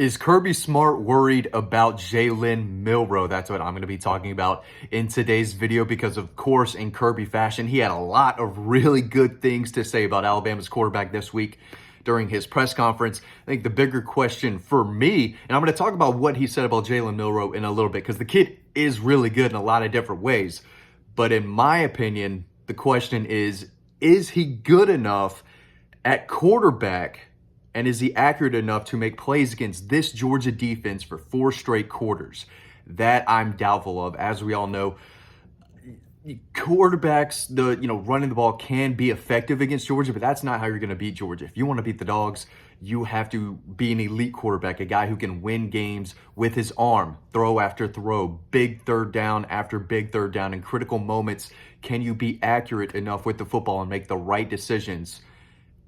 Is Kirby Smart worried about Jalen Milroe? That's what I'm going to be talking about in today's video because, of course, in Kirby fashion, he had a lot of really good things to say about Alabama's quarterback this week during his press conference. I think the bigger question for me, and I'm going to talk about what he said about Jalen Milroe in a little bit because the kid is really good in a lot of different ways. But in my opinion, the question is he good enough at quarterback? And is he accurate enough to make plays against this Georgia defense for 4 straight quarters? That I'm doubtful of. As we all know, quarterbacks, running the ball can be effective against Georgia, but that's not how you're going to beat Georgia. If you want to beat the Dogs, you have to be an elite quarterback, a guy who can win games with his arm, throw after throw, big third down after big third down. In critical moments, can you be accurate enough with the football and make the right decisions?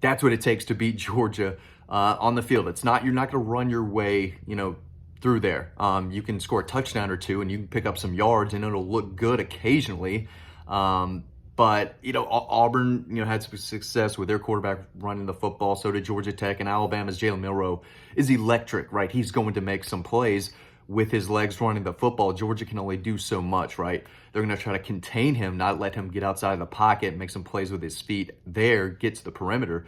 That's what it takes to beat Georgia on the field. You're not going to run your way, through there. You can score a touchdown or two and you can pick up some yards and it'll look good occasionally. But Auburn, had some success with their quarterback running the football. So did Georgia Tech, and Alabama's Jalen Milroe is electric, right? He's going to make some plays with his legs running the football. Georgia can only do so much, right? They're going to try to contain him, not let him get outside of the pocket, make some plays with his feet there, get to the perimeter.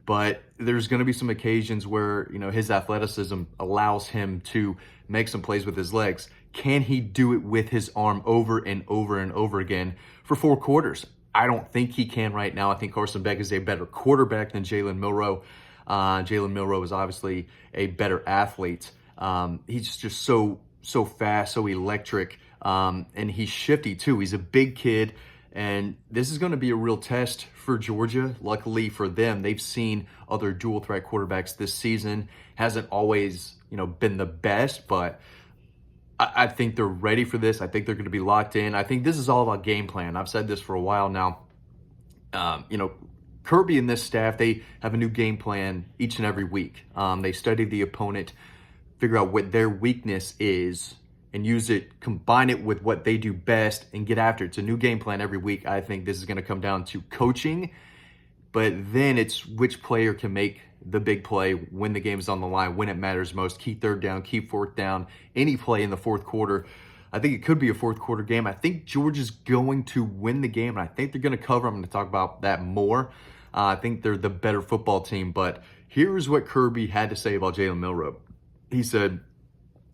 But there's going to be some occasions where, his athleticism allows him to make some plays with his legs. Can he do it with his arm over and over and over again for 4 quarters? I don't think he can right now. I think Carson Beck is a better quarterback than Jalen Milroe. Jalen Milroe is obviously a better athlete. He's just so fast, so electric, and he's shifty too. He's a big kid. And this is going to be a real test for Georgia. Luckily for them, they've seen other dual threat quarterbacks this season. Hasn't always, been the best, but I think they're ready for this. I think they're going to be locked in. I think this is all about game plan. I've said this for a while now. Kirby and this staff, they have a new game plan each and every week. They study the opponent, figure out what their weakness is, and use it, combine it with what they do best, and get after it. It's a new game plan every week. I think this is going to come down to coaching, but then it's which player can make the big play when the game is on the line, when it matters most. Key third down, key fourth down, any play in the fourth quarter. I think it could be a fourth quarter game. I think Georgia's going to win the game, and I think they're going to cover. I'm going to talk about that more. I think they're the better football team, but here's what Kirby had to say about Jalen Milroe. He said,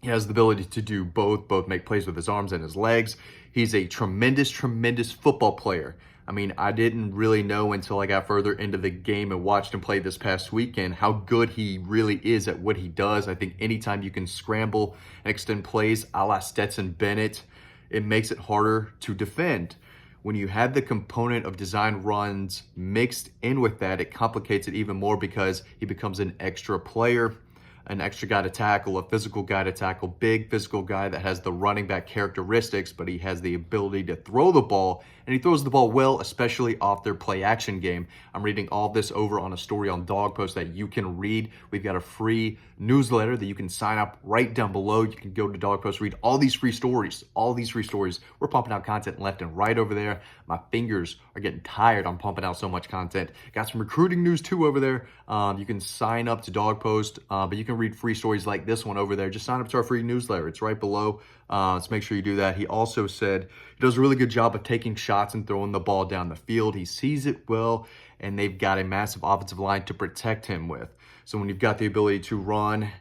he has the ability to do both make plays with his arms and his legs. He's a tremendous football player. I mean, I didn't really know until I got further into the game and watched him play this past weekend how good he really is at what he does. I think anytime you can scramble and extend plays a la Stetson Bennett, it makes it harder to defend. When you have the component of design runs mixed in with that, it complicates it even more because he becomes an extra player, an extra guy to tackle, a physical guy to tackle, big physical guy that has the running back characteristics, but he has the ability to throw the ball, and he throws the ball well, especially off their play action game. I'm reading all this over on a story on Dawg Post that you can read. We've got a free newsletter that you can sign up right down below. You can go to Dawg Post, read all these free stories, We're pumping out content left and right over there. My fingers are getting tired on pumping out so much content. Got some recruiting news too over there. You can sign up to Dawg Post, but you can read free stories like this one over there. Just sign up to our free newsletter. It's right below. Let's make sure you do that. He also said he does a really good job of taking shots and throwing the ball down the field. He sees it well, and they've got a massive offensive line to protect him with. So when you've got the ability to run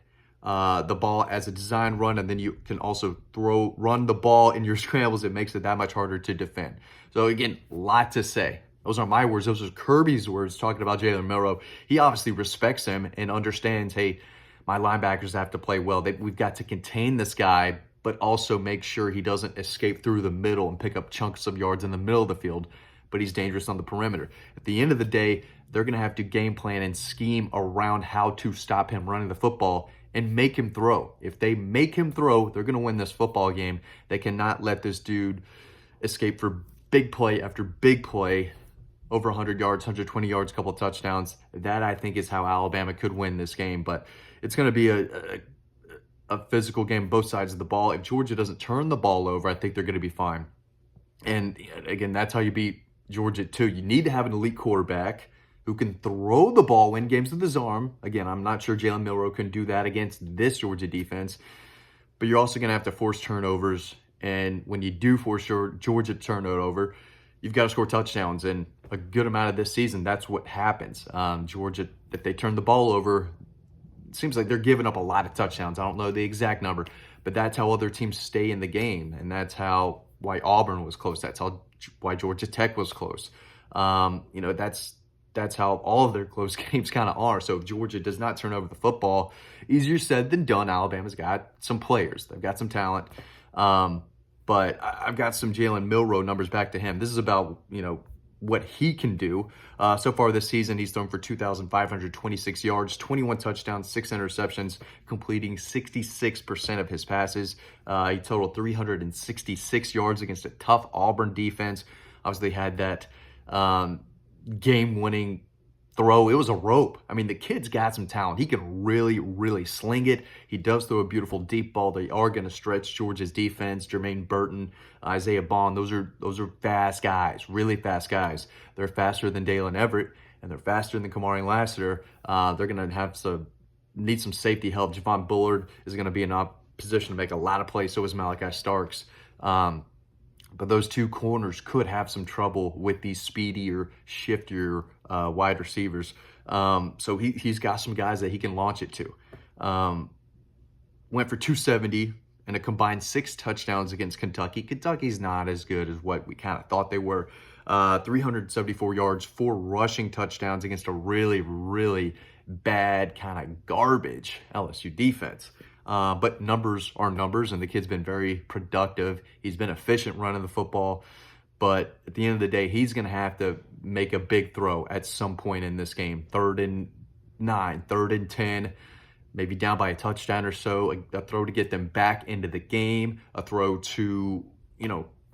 the ball as a design run, and then you can also run the ball in your scrambles, it makes it that much harder to defend. So again, a lot to say. Those aren't my words. Those are Kirby's words talking about Jalen Milroe. He obviously respects him and understands, hey, my linebackers have to play well. We've got to contain this guy, but also make sure he doesn't escape through the middle and pick up chunks of yards in the middle of the field, but he's dangerous on the perimeter. At the end of the day, they're going to have to game plan and scheme around how to stop him running the football and make him throw. If they make him throw, they're going to win this football game. They cannot let this dude escape for big play after big play, over 100 yards, 120 yards, a couple of touchdowns. That, I think, is how Alabama could win this game. But it's going to be a physical game, both sides of the ball. If Georgia doesn't turn the ball over, I think they're going to be fine. And again, that's how you beat Georgia too. You need to have an elite quarterback who can throw the ball, win games with his arm. Again, I'm not sure Jalen Milroe can do that against this Georgia defense, but you're also going to have to force turnovers. And when you do force your Georgia turnover, you've got to score touchdowns. And a good amount of this season, that's what happens. Georgia, if they turn the ball over, it seems like they're giving up a lot of touchdowns. I don't know the exact number, but that's how other teams stay in the game. And that's why Auburn was close. That's why Georgia Tech was close. That's how all of their close games kind of are. So if Georgia does not turn over the football, easier said than done. Alabama's got some players. They've got some talent. But I've got some Jalen Milroe numbers back to him. This is about, what he can do. So far this season, he's thrown for 2,526 yards, 21 touchdowns, 6 interceptions, completing 66% of his passes. He totaled 366 yards against a tough Auburn defense. Obviously had that game-winning throw. It was a rope. I mean, the kid's got some talent. He can really, really sling it. He does throw a beautiful deep ball. They are going to stretch Georgia's defense. Jermaine Burton, Isaiah Bond, those are fast guys, really fast guys. They're faster than Dalen Everett, and they're faster than Kamari Lassiter. They're going to need some safety help. Javon Bullard is going to be in a position to make a lot of plays. So is Malachi Starks. But those two corners could have some trouble with these speedier, shiftier wide receivers. So he's got some guys that he can launch it to. Went for 270 and a combined 6 touchdowns against Kentucky. Kentucky's not as good as what we kind of thought they were. 374 yards, 4 rushing touchdowns against a really, really bad kind of garbage LSU defense. But numbers are numbers, and the kid's been very productive. He's been efficient running the football. But at the end of the day, he's going to have to make a big throw at some point in this game. 3rd and 9, 3rd and 10, maybe down by a touchdown or so. A throw to get them back into the game. A throw to,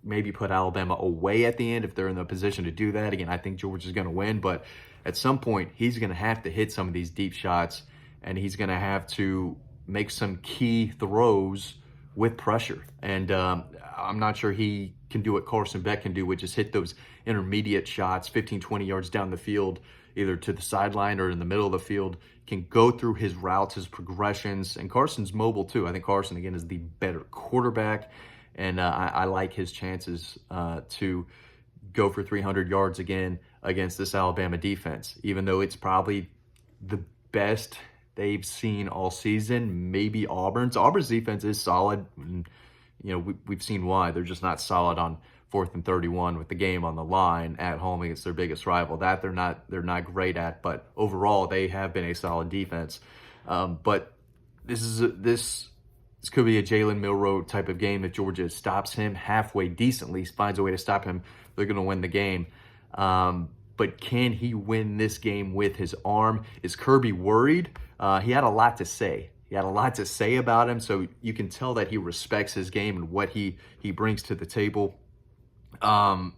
maybe put Alabama away at the end if they're in the position to do that. Again, I think Georgia's going to win. But at some point, he's going to have to hit some of these deep shots, and he's going to have to make some key throws with pressure. And I'm not sure he can do what Carson Beck can do, which is hit those intermediate shots, 15, 20 yards down the field, either to the sideline or in the middle of the field, can go through his routes, his progressions. And Carson's mobile too. I think Carson, again, is the better quarterback. And I like his chances to go for 300 yards again against this Alabama defense, even though it's probably the best they've seen all season. Maybe Auburn's defense is solid. And, we've seen why. They're just not solid on 4th and 31 with the game on the line at home against their biggest rival. That they're not great at, but overall they have been a solid defense. But this could be a Jalen Milroe type of game. If Georgia stops him halfway decently, finds a way to stop him, they're going to win the game. But can he win this game with his arm? Is Kirby worried? He had a lot to say. He had a lot to say about him, so you can tell that he respects his game and what he brings to the table. I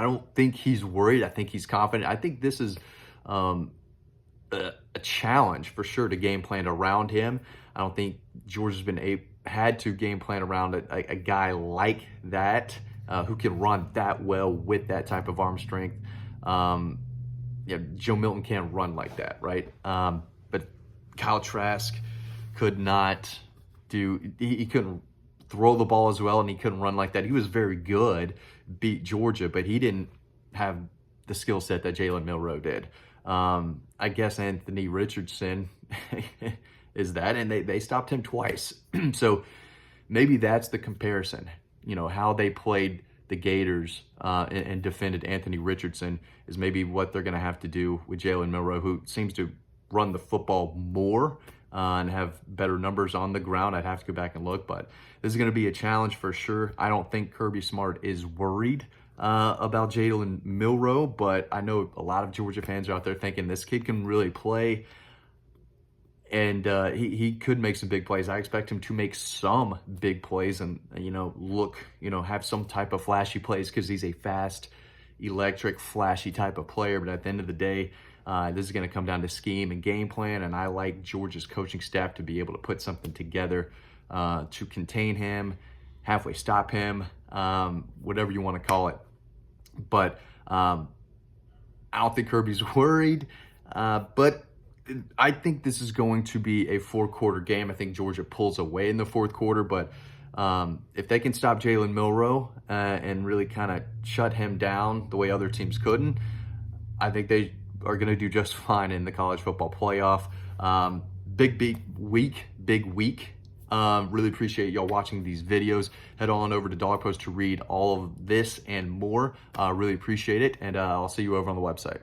don't think he's worried. I think he's confident. I think this is a challenge for sure to game plan around him. I don't think Georgia's had to game plan around a guy like that who can run that well with that type of arm strength. Joe Milton can't run like that, right? But Kyle Trask could not he couldn't throw the ball as well, and he couldn't run like that. He was very good, beat Georgia, but he didn't have the skill set that Jalen Milroe did. I guess Anthony Richardson is that, and they stopped him twice. So maybe that's the comparison. How they played the Gators and defended Anthony Richardson is maybe what they're going to have to do with Jalen Milroe, who seems to run the football more and have better numbers on the ground. I'd have to go back and look, but this is going to be a challenge for sure. I don't think Kirby Smart is worried about Jalen Milroe, but I know a lot of Georgia fans are out there thinking this kid can really play, and he could make some big plays. I expect him to make some big plays and, have some type of flashy plays because he's a fast, electric, flashy type of player. But at the end of the day, this is going to come down to scheme and game plan, and I like Georgia's coaching staff to be able to put something together to contain him, halfway stop him, whatever you want to call it. But I I don't think Kirby's worried, but I think this is going to be a 4-quarter game. I think Georgia pulls away in the 4th quarter, but if they can stop Jalen Milroe and really kind of shut him down the way other teams couldn't, I think they are going to do just fine in the college football playoff. Big week. Really appreciate y'all watching these videos. Head on over to Dawg Post to read all of this and more. Really appreciate it, and I'll see you over on the website.